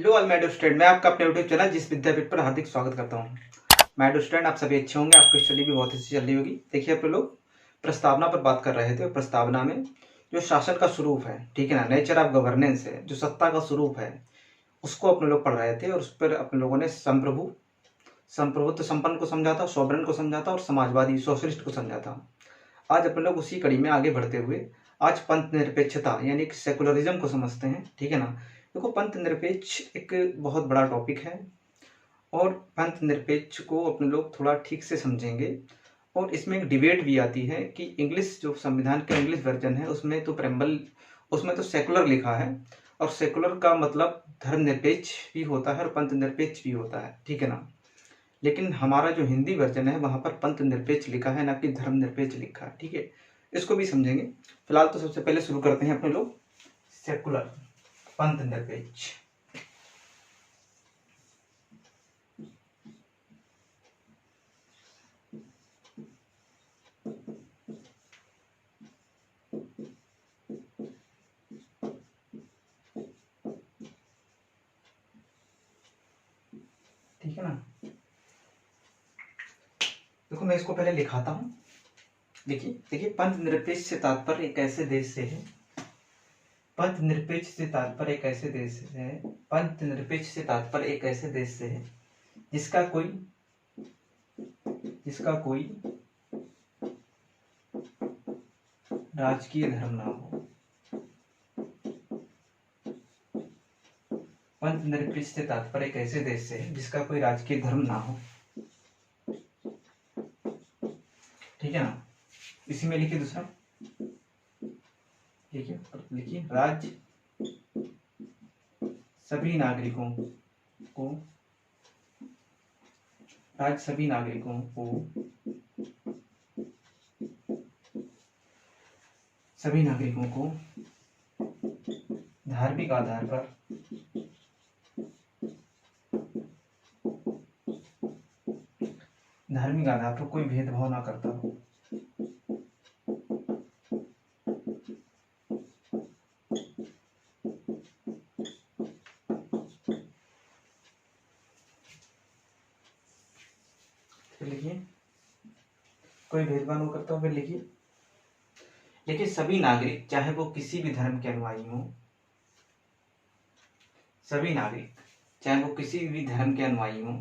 Hello all my dear student, मैं आपका अपने यूट्यूब चैनल जिस विद्यापीठ पर हार्दिक स्वागत करता हूँ। माय डियर स्टूडेंट, आप सभी अच्छे होंगे, आपकी स्टडी भी बहुत अच्छी चल रही होगी। देखिए, अपने लोग प्रस्तावना पर बात कर रहे थे और प्रस्तावना में जो शासन का स्वरूप है, ठीक है ना, नेचर ऑफ गवर्नेंस है, जो सत्ता का स्वरूप है, उसको अपने लोग पढ़ रहे थे और उस पर अपने लोगों ने संप्रभुत्व संपन्न को समझा था, सॉवरेन को समझा था और समाजवादी सोशलिस्ट को समझा था। आज अपने लोग उसी कड़ी में आगे बढ़ते हुए आज पंथ निरपेक्षता यानी कि सेकुलरिज्म को समझते हैं, ठीक है ना। देखो, पंथ निरपेक्ष एक बहुत बड़ा टॉपिक है और पंथ निरपेक्ष को अपने लोग थोड़ा ठीक से समझेंगे और इसमें एक डिबेट भी आती है कि इंग्लिश जो संविधान का इंग्लिश वर्जन है उसमें तो प्रेम्बल, उसमें तो सेकुलर लिखा है और सेकुलर का मतलब धर्मनिरपेक्ष भी होता है और पंथ निरपेक्ष भी होता है, ठीक है ना। लेकिन हमारा जो हिंदी वर्जन है वहां पर पंथ निरपेक्ष लिखा है, ना कि धर्मनिरपेक्ष लिखा है, ठीक है। इसको भी समझेंगे। फिलहाल तो सबसे पहले शुरू करते हैं अपने लोग सेकुलर, पंथ निरपेक्ष। ठीक है ना। देखो, मैं इसको पहले लिखाता हूं। देखिए देखिए, पंथ निरपेक्ष से तात्पर्य एक ऐसे देश से है, पंथ निरपेक्ष से तात्पर्य एक ऐसे देश से है, पंथ निरपेक्ष से तात्पर्य एक ऐसे देश से है जिसका कोई राजकीय धर्म ना हो। पंथ निरपेक्ष से तात्पर्य एक ऐसे देश से है जिसका कोई राजकीय धर्म ना हो, ठीक है ना। इसी में लिखिए दूसरा, लिखिए राज्य सभी नागरिकों को धार्मिक आधार पर कोई भेदभाव ना करता हो। लिखिए कोई भेदभाव न करता हो। फिर लिखिए सभी नागरिक चाहे वो किसी भी धर्म के अनुयायी हो, सभी नागरिक चाहे वो किसी भी धर्म के अनुयायी हो,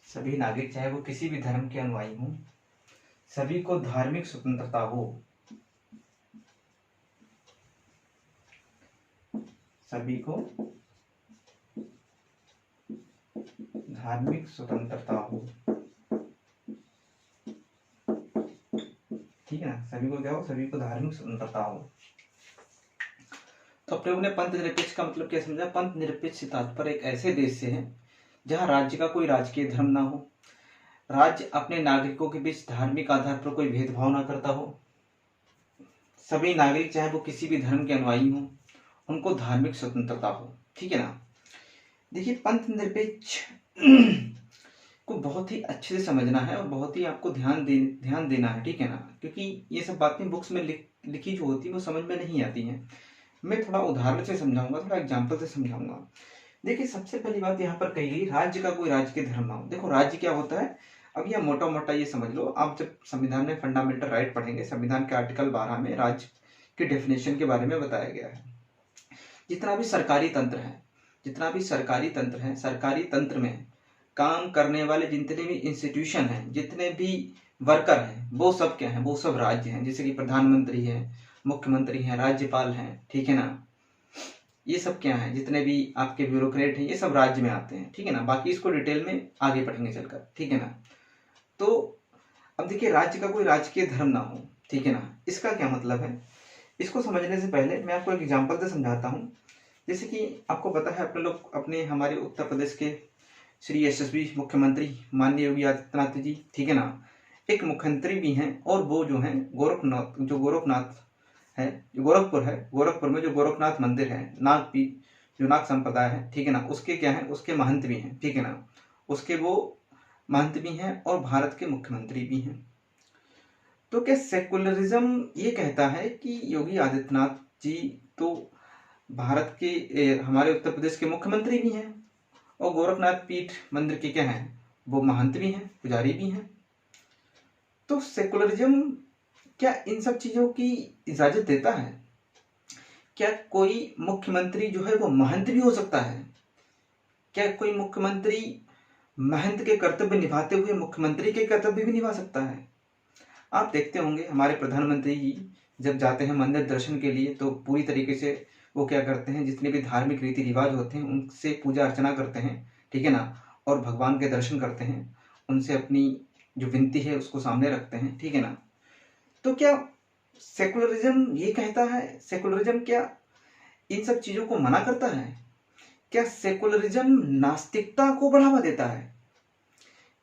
सभी नागरिक चाहे वो किसी भी धर्म के अनुयायी हो, सभी को धार्मिक स्वतंत्रता हो, सभी को धार्मिक स्वतंत्रता हो, ठीक है ना। सभी को क्या हो, सभी को धार्मिक स्वतंत्रता हो। तो अपने लोगों ने पंथ निरपेक्ष का मतलब क्या समझा। पंथ निरपेक्ष से तात्पर्य एक ऐसे देश से है जहां राज्य का कोई राजकीय धर्म ना हो, राज्य अपने नागरिकों के बीच धार्मिक आधार पर कोई भेदभाव ना करता हो, सभी नागरिक चाहे वो किसी भी धर्म के अनुयायी हो, उनको धार्मिक स्वतंत्रता हो, ठीक है ना। देखिए, पंथ निरपेक्ष को बहुत ही अच्छे से समझना है और बहुत ही आपको ध्यान देना है, ठीक है ना, क्योंकि ये सब बातें बुक्स में लिखी जो होती है वो समझ में नहीं आती हैं। मैं थोड़ा उदाहरण से समझाऊंगा, थोड़ा एग्जाम्पल से समझाऊंगा। देखिए, सबसे पहली बात यहाँ पर कही गई, राज्य का कोई राजकीय धर्म ना हो। देखो, राज्य क्या होता है, अब यह मोटा मोटा ये समझ लो। आप जब संविधान में फंडामेंटल राइट पढ़ेंगे, संविधान के आर्टिकल 12 में राज्य के डेफिनेशन के बारे में बताया गया है। जितना भी सरकारी तंत्र है, सरकारी तंत्र में काम करने वाले जितने भी इंस्टीट्यूशन हैं, जितने भी वर्कर हैं, वो सब क्या है, वो सब राज्य हैं। जैसे कि प्रधानमंत्री है, मुख्यमंत्री है, राज्यपाल हैं, ठीक है ना। ये सब क्या है, जितने भी आपके ब्यूरोक्रेट हैं, ये सब राज्य में आते हैं, ठीक है ना। बाकी इसको डिटेल में आगे पढ़ेंगे चलकर, ठीक है ना। तो अब देखिए, राज्य का कोई राजकीय धर्म ना हो, ठीक है ना, इसका क्या मतलब है। इसको समझने से पहले मैं आपको एक एग्जाम्पल से समझाता हूँ। जैसे कि आपको पता है, अपने लोग हमारे उत्तर प्रदेश के श्री यशस्वी मुख्यमंत्री माननीय योगी आदित्यनाथ जी, ठीक है ना, एक मुख्यमंत्री भी हैं और वो जो है गोरखनाथ है, जो गोरखपुर में जो गोरखनाथ मंदिर है, जो नाग संप्रदाय है, ठीक है ना, उसके क्या है, उसके महंत भी हैं, ठीक है ना, उसके वो महंत भी हैं और भारत के मुख्यमंत्री भी हैं। तो क्या सेकुलरिज्म ये कहता है कि योगी आदित्यनाथ जी तो भारत के हमारे उत्तर प्रदेश के मुख्यमंत्री भी हैं और गोरखनाथ पीठ मंदिर के क्या हैं, वो महंत भी हैं, पुजारी भी हैं। तो सेकुलरिज्म क्या इन सब चीजों की इजाजत देता है? क्या कोई मुख्यमंत्री जो है वो महंत भी हो सकता है? क्या कोई मुख्यमंत्री महंत के कर्तव्य निभाते हुए मुख्यमंत्री के कर्तव्य भी निभा सकता है? आप देखते होंगे हमारे प्रधानमंत्री जी जब जाते हैं मंदिर दर्शन के लिए तो पूरी तरीके से वो क्या करते हैं, जितने भी धार्मिक रीति रिवाज होते हैं उनसे पूजा अर्चना करते हैं, ठीक है ना, और भगवान के दर्शन करते हैं, उनसे अपनी जो विनती है उसको सामने रखते हैं, ठीक है ना। तो क्या सेकुलरिज्म ये कहता है, सेकुलरिज्म क्या इन सब चीजों को मना करता है? क्या सेकुलरिज्म नास्तिकता को बढ़ावा देता है?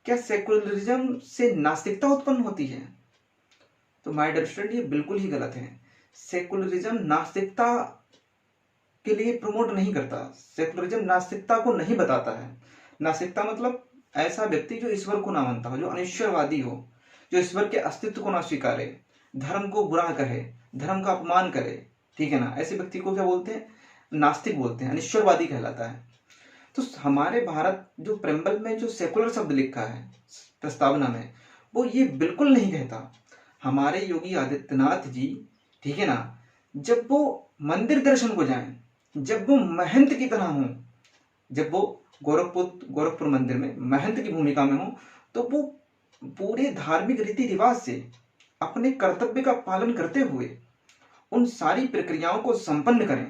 क्या सेकुलरिज्म से नास्तिकता उत्पन्न होती है? तो माय डियर स्टूडेंट, ये बिल्कुल ही गलत है। सेकुलरिज्म नास्तिकता के लिए प्रमोट नहीं करता, सेकुलरिज्म नास्तिकता को नहीं बताता है। नास्तिकता मतलब ऐसा व्यक्ति जो ईश्वर को ना मानता हो, जो अनिश्वरवादी हो, जो ईश्वर के अस्तित्व को ना स्वीकारे, धर्म को बुरा कहे, धर्म का अपमान करे, ठीक है ना, ऐसे व्यक्ति को क्या बोलते हैं, नास्तिक बोलते हैं, अनिश्वरवादी कहलाता है। तो हमारे भारत जो प्रेम्बल में जो सेकुलर शब्द लिखा है प्रस्तावना में, वो ये बिल्कुल नहीं कहता। हमारे योगी आदित्यनाथ जी, ठीक है ना, जब वो मंदिर दर्शन को जाएं, जब वो महंत की तरह हों, जब वो गोरखपुर मंदिर में महंत की भूमिका में हो, तो वो पूरे धार्मिक रीति रिवाज से अपने कर्तव्य का पालन करते हुए उन सारी प्रक्रियाओं को संपन्न करें।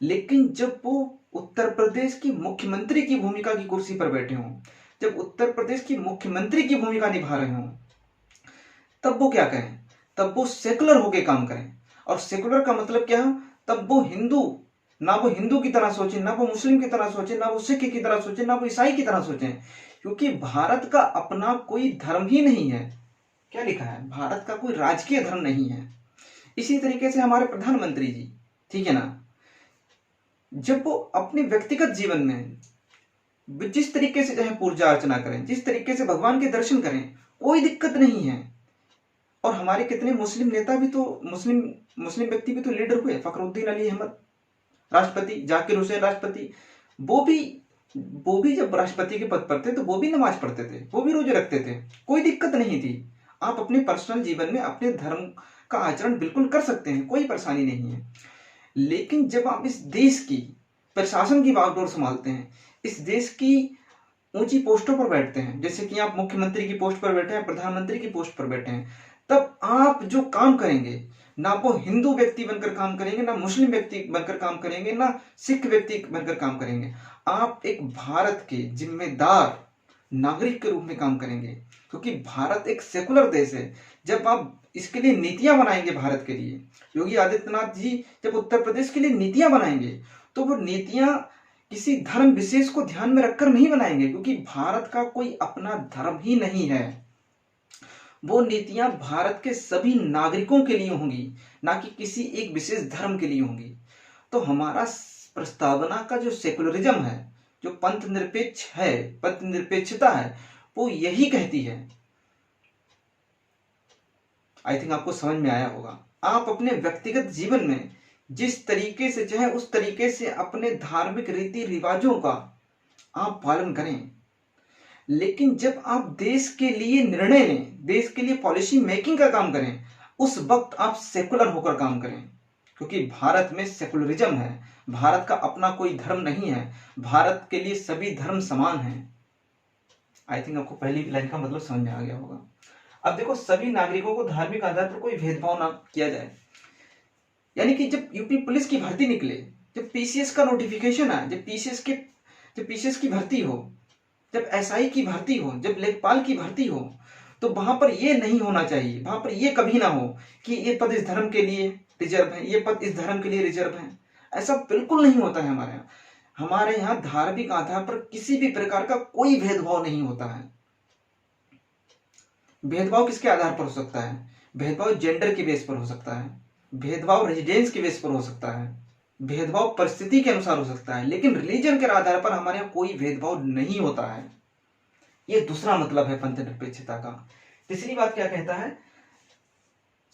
लेकिन जब वो उत्तर प्रदेश की मुख्यमंत्री की भूमिका की कुर्सी पर बैठे हों, जब उत्तर प्रदेश की मुख्यमंत्री की भूमिका निभा रहे हों, तब वो क्या करें, तब वो सेकुलर होके काम करें। और सेकुलर का मतलब क्या है, तब वो हिंदू, ना वो हिंदू की तरह सोचे, ना वो मुस्लिम की तरह सोचे, ना वो सिख की तरह सोचे, ना वो ईसाई की तरह सोचे, क्योंकि भारत का अपना कोई धर्म ही नहीं है। क्या लिखा है, भारत का कोई राजकीय धर्म नहीं है। इसी तरीके से हमारे प्रधानमंत्री जी, ठीक है ना, जब वो अपने व्यक्तिगत जीवन में जिस तरीके से चाहे पूजा अर्चना करें, जिस तरीके से भगवान के दर्शन करें, कोई दिक्कत नहीं है। और हमारे कितने मुस्लिम नेता भी तो, मुस्लिम व्यक्ति भी तो लीडर हुए, फखरुद्दीन अली अहमद राष्ट्रपति, जाकिर हुसैन राष्ट्रपति, वो भी जब राष्ट्रपति के पद पर थे तो वो भी नमाज पढ़ते थे, वो भी रोजे रखते थे, कोई दिक्कत नहीं थी। आप अपने पर्सनल जीवन में अपने धर्म का आचरण बिल्कुल कर सकते हैं, कोई परेशानी नहीं है। लेकिन जब आप इस देश की प्रशासन की बागडोर संभालते हैं, इस देश की ऊंची पोस्टों पर बैठते हैं, जैसे कि आप मुख्यमंत्री की पोस्ट पर बैठे हैं, प्रधानमंत्री की पोस्ट पर बैठे हैं, तब आप जो काम करेंगे, ना वो हिंदू व्यक्ति बनकर काम करेंगे, ना मुस्लिम व्यक्ति बनकर काम करेंगे, ना सिख व्यक्ति बनकर काम करेंगे। आप एक भारत के जिम्मेदार नागरिक के रूप में काम करेंगे, क्योंकि भारत एक सेकुलर देश है। जब आप इसके लिए नीतियां बनाएंगे भारत के लिए, योगी आदित्यनाथ जी जब उत्तर प्रदेश के लिए नीतियां बनाएंगे, तो वो नीतियां किसी धर्म विशेष को ध्यान में रखकर नहीं बनाएंगे, क्योंकि भारत का कोई अपना धर्म ही नहीं है। वो नीतियां भारत के सभी नागरिकों के लिए होंगी, ना कि किसी एक विशेष धर्म के लिए होंगी। तो हमारा प्रस्तावना का जो सेकुलरिज्म है, जो पंथ निरपेक्ष है, पंथ निरपेक्षता है, वो यही कहती है। आई थिंक आपको समझ में आया होगा। आप अपने व्यक्तिगत जीवन में जिस तरीके से चाहे उस तरीके से अपने धार्मिक रीति रिवाजों का आप पालन करें, लेकिन जब आप देश के लिए निर्णय लें, देश के लिए पॉलिसी मेकिंग का काम करें, उस वक्त आप सेकुलर होकर काम करें, क्योंकि भारत में सेकुलरिज्म है। भारत का अपना कोई धर्म नहीं है, भारत के लिए सभी धर्म समान हैं। आई थिंक आपको पहली लाइन का मतलब समझ में आ गया होगा। अब देखो, सभी नागरिकों को धार्मिक आधार पर कोई भेदभाव ना किया जाए। यानी कि जब यूपी पुलिस की भर्ती निकले, जब पीसीएस का नोटिफिकेशन आए, जब पीसीएस की भर्ती हो, जब एसआई की भर्ती हो, जब लेखपाल की भर्ती हो, तो वहां पर यह नहीं होना चाहिए, वहां पर यह कभी ना हो कि ये पद इस धर्म के लिए रिजर्व है, ये पद इस धर्म के लिए रिजर्व है। ऐसा बिल्कुल नहीं होता है हमारे यहाँ। हमारे यहाँ धार्मिक आधार पर किसी भी प्रकार का कोई भेदभाव नहीं होता है। भेदभाव किसके आधार पर हो सकता है? भेदभाव जेंडर के बेस पर हो सकता है, भेदभाव रेजिडेंस के बेस पर हो सकता है, भेदभाव परिस्थिति के अनुसार हो सकता है, लेकिन रिलीजन के आधार पर हमारे यहाँ कोई भेदभाव नहीं होता है। ये दूसरा मतलब है पंथ निरपेक्षता का। तीसरी बात क्या कहता है?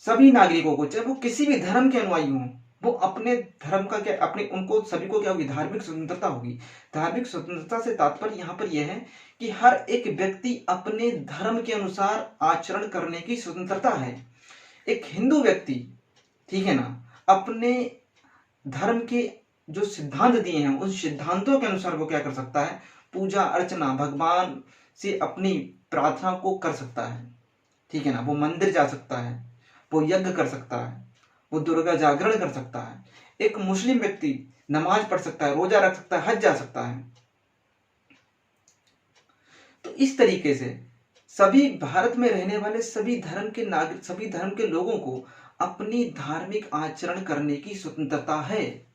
सभी नागरिकों को, चाहे वो किसी भी धर्म के अनुयायी हों, वो अपने धर्म का क्या, अपने उनको सभी को क्या होगी, धार्मिक स्वतंत्रता होगी। धार्मिक स्वतंत्रता से तात्पर्य यहाँ पर यह है कि हर एक व्यक्ति अपने धर्म के अनुसार आचरण करने की स्वतंत्रता है। एक हिंदू व्यक्ति, ठीक है ना, अपने धर्म के जो सिद्धांत दिए हैं उन सिद्धांतों के अनुसार वो क्या कर सकता है, पूजा अर्चना भगवान से अपनी प्रार्थना को कर सकता है, ठीक है ना। वो मंदिर जा सकता है, वो यज्ञ कर सकता है, वो दुर्गा जागरण कर सकता है। एक मुस्लिम व्यक्ति नमाज पढ़ सकता है, रोजा रख सकता है, हज जा सकता है। तो इस तरीके से सभी भारत में रहने वाले सभी धर्म के नागरिक, सभी धर्म के लोगों को अपनी धार्मिक आचरण करने की स्वतंत्रता है।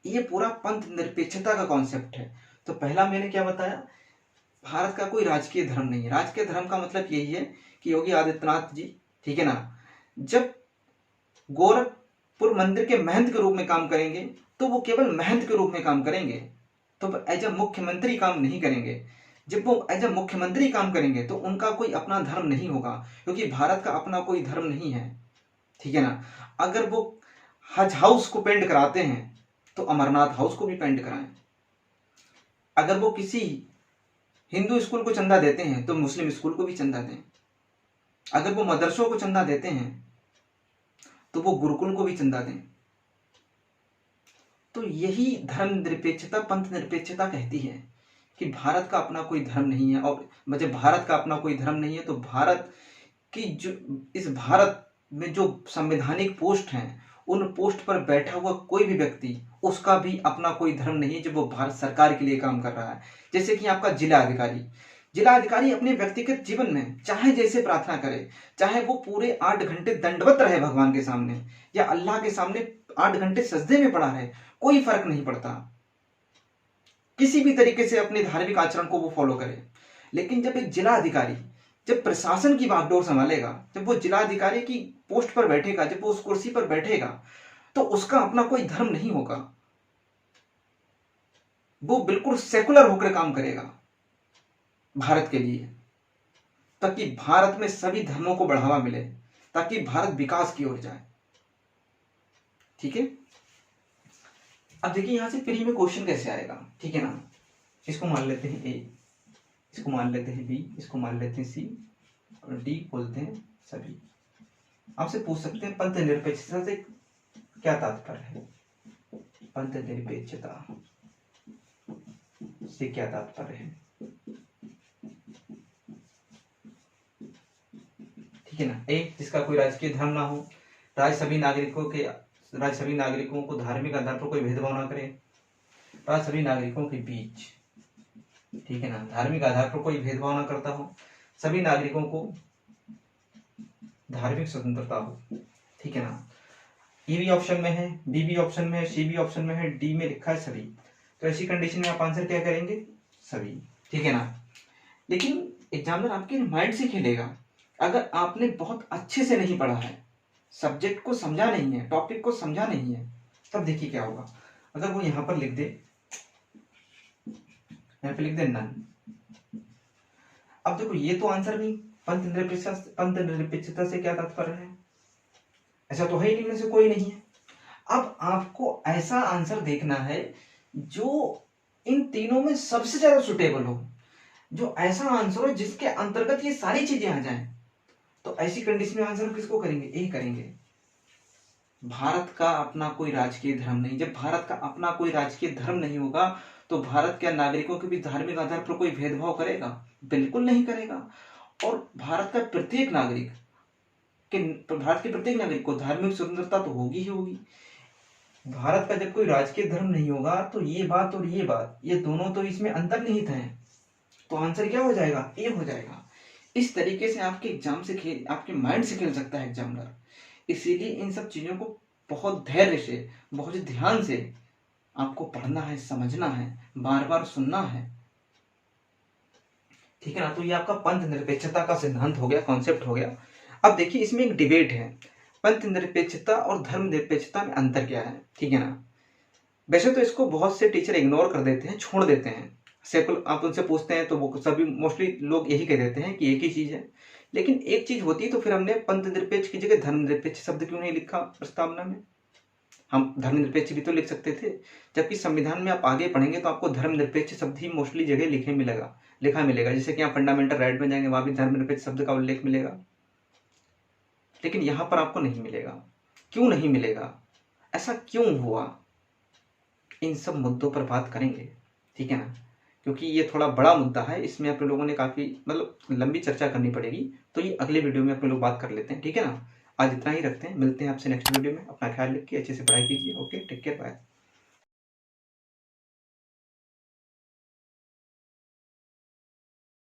ये पूरा पंथ निरपेक्षता का कॉन्सेप्ट है। तो पहला मैंने क्या बताया, भारत का कोई राजकीय धर्म नहीं है। राजकीय धर्म का मतलब यही है कि योगी आदित्यनाथ जी, ठीक है ना, जब गोरखपुर मंदिर के महंत के रूप में काम करेंगे तो वो केवल महंत के रूप में काम करेंगे, तो एज ए मुख्यमंत्री काम नहीं करेंगे। जब वो एज ए मुख्यमंत्री काम करेंगे तो उनका कोई अपना धर्म नहीं होगा, क्योंकि भारत का अपना कोई धर्म नहीं है, ठीक है ना। अगर वो हज हाउस को पेंट कराते हैं तो अमरनाथ हाउस को भी पेंट कराएं। अगर वो किसी हिंदू स्कूल को चंदा देते हैं तो मुस्लिम स्कूल को भी चंदा दें। अगर वो मदरसों को चंदा देते हैं तो वो गुरुकुल को भी चंदा दें। तो यही धर्म निरपेक्षता, पंथ निरपेक्षता कहती है कि भारत का अपना कोई धर्म नहीं है। और जब भारत का अपना कोई धर्म नहीं है तो भारत की जो, इस भारत में जो संवैधानिक पोस्ट हैं उन पोस्ट पर बैठा हुआ कोई भी व्यक्ति, उसका भी अपना कोई धर्म नहीं है, जब वो भारत सरकार के लिए काम कर रहा है। जैसे कि आपका जिला अधिकारी, जिला अधिकारी अपने व्यक्तिगत जीवन में चाहे जैसे प्रार्थना करे, चाहे वो पूरे 8 घंटे दंडवत रहे भगवान के सामने या अल्लाह के सामने 8 घंटे सजदे में पड़ा रहे, कोई फर्क नहीं पड़ता, किसी भी तरीके से अपने धार्मिक आचरण को वो फॉलो करे। लेकिन जब एक जिला अधिकारी जब प्रशासन की बागडोर संभालेगा, जब वो जिलाधिकारी की पोस्ट पर बैठेगा, जब वो उस कुर्सी पर बैठेगा, तो उसका अपना कोई धर्म नहीं होगा। वो बिल्कुल सेकुलर होकर काम करेगा भारत के लिए, ताकि भारत में सभी धर्मों को बढ़ावा मिले, ताकि भारत विकास की ओर जाए, ठीक है। अब देखिए यहां से प्री में क्वेश्चन कैसे आएगा, ठीक है ना। इसको मान लेते हैं ए, इसको मान लेते हैं बी, इसको मान लेते हैं सी और डी बोलते हैं सभी। आपसे पूछ सकते हैं पंथ निरपेक्षता से क्या तात्पर्य है, पंथ निरपेक्षता से क्या तात्पर्य है, ठीक है ना। एक, जिसका कोई राजकीय धर्म ना हो, राज्य सभी नागरिकों को धार्मिक आधार पर कोई भेदभाव ना करे, राज्य सभी नागरिकों के बीच, ठीक है ना, धार्मिक आधार पर कोई भेदभाव ना करता हो, सभी नागरिकों को धार्मिक स्वतंत्रता हो, ठीक है ना। ए भी ऑप्शन में है, बी भी ऑप्शन में है, सी भी ऑप्शन में है, डी में लिखा है सभी। तो ऐसी कंडीशन में आप आंसर क्या करेंगे, सभी, ठीक है ना। लेकिन एग्जामिनर आपके माइंड से खेलेगा। अगर आपने बहुत अच्छे से नहीं पढ़ा है, सब्जेक्ट को समझा नहीं है, टॉपिक को समझा नहीं है, तब देखिए क्या होगा। अगर वो यहां पर लिख दे, यहाँ पे लिख दे नन। अब देखो ये तो आंसर नहीं, पंथ निरपेक्षता से क्या तात्पर्य है, ऐसा तो है ही नहीं, में से कोई नहीं है। अब आपको ऐसा आंसर देखना है जो इन तीनों में सबसे ज्यादा सुटेबल हो, जो ऐसा आंसर हो जिसके अंतर्गत ये सारी चीजें आ जाएं। तो ऐसी कंडीशन में आंसर किसको करेंगे, ए करेंगे। भारत का अपना कोई राजकीय धर्म नहीं। जब भारत का अपना कोई राजकीय धर्म नहीं होगा तो भारत के नागरिकों के भी धार्मिक आधार पर कोई भेदभाव करेगा, बिल्कुल नहीं करेगा। और भारत के प्रत्येक नागरिक को धार्मिक स्वतंत्रता तो होगी ही होगी। भारत का जब कोई राजकीय धर्म नहीं होगा तो ये बात और ये दोनों तो इसमें अंतर्निहित हैं। तो आंसर क्या हो जाएगा, ए हो जाएगा। इस तरीके से आपके एग्जाम से आपके माइंड से खेल सकता है एग्जामिनर। इसीलिए इन सब चीजों को बहुत धैर्य से, बहुत ध्यान से आपको पढ़ना है, समझना है, बार बार सुनना है, ठीक है ना। तो ये आपका पंथ निरपेक्षता का सिद्धांत हो गया, कॉन्सेप्ट हो गया। अब देखिए इसमें एक डिबेट है, पंथ निरपेक्षता और धर्म निरपेक्षता में अंतर क्या है, ठीक है ना। वैसे तो इसको बहुत से टीचर इग्नोर कर देते हैं, छोड़ देते हैं। आप उनसे पूछते हैं तो वो सभी मोस्टली लोग यही कह देते हैं कि एक ही चीज है। लेकिन एक चीज होती है, तो फिर हमने पंथ निरपेक्ष की जगह धर्म निरपेक्ष शब्द क्यों नहीं लिखा प्रस्तावना में। हम धर्मनिरपेक्ष भी तो लिख सकते थे, जबकि संविधान में आप आगे पढ़ेंगे तो आपको धर्मनिरपेक्ष शब्द ही मोस्टली जगह लिखा मिलेगा। जैसे कि आप फंडामेंटल राइट में जाएंगे, वहां भी धर्मनिरपेक्ष शब्द का उल्लेख मिलेगा, लेकिन यहां पर आपको नहीं मिलेगा। क्यों नहीं मिलेगा, ऐसा क्यों हुआ, इन सब मुद्दों पर बात करेंगे, ठीक है ना, क्योंकि ये थोड़ा बड़ा मुद्दा है, इसमें अपने लोगों ने काफी लंबी चर्चा करनी पड़ेगी। तो ये अगले वीडियो में अपने लोग बात कर लेते हैं, ठीक है ना। आज इतना ही रखते हैं, मिलते हैं आपसे नेक्स्ट वीडियो में। अपना ख्याल रखिए, अच्छे से पढ़ाई कीजिए। Okay, take care, bye.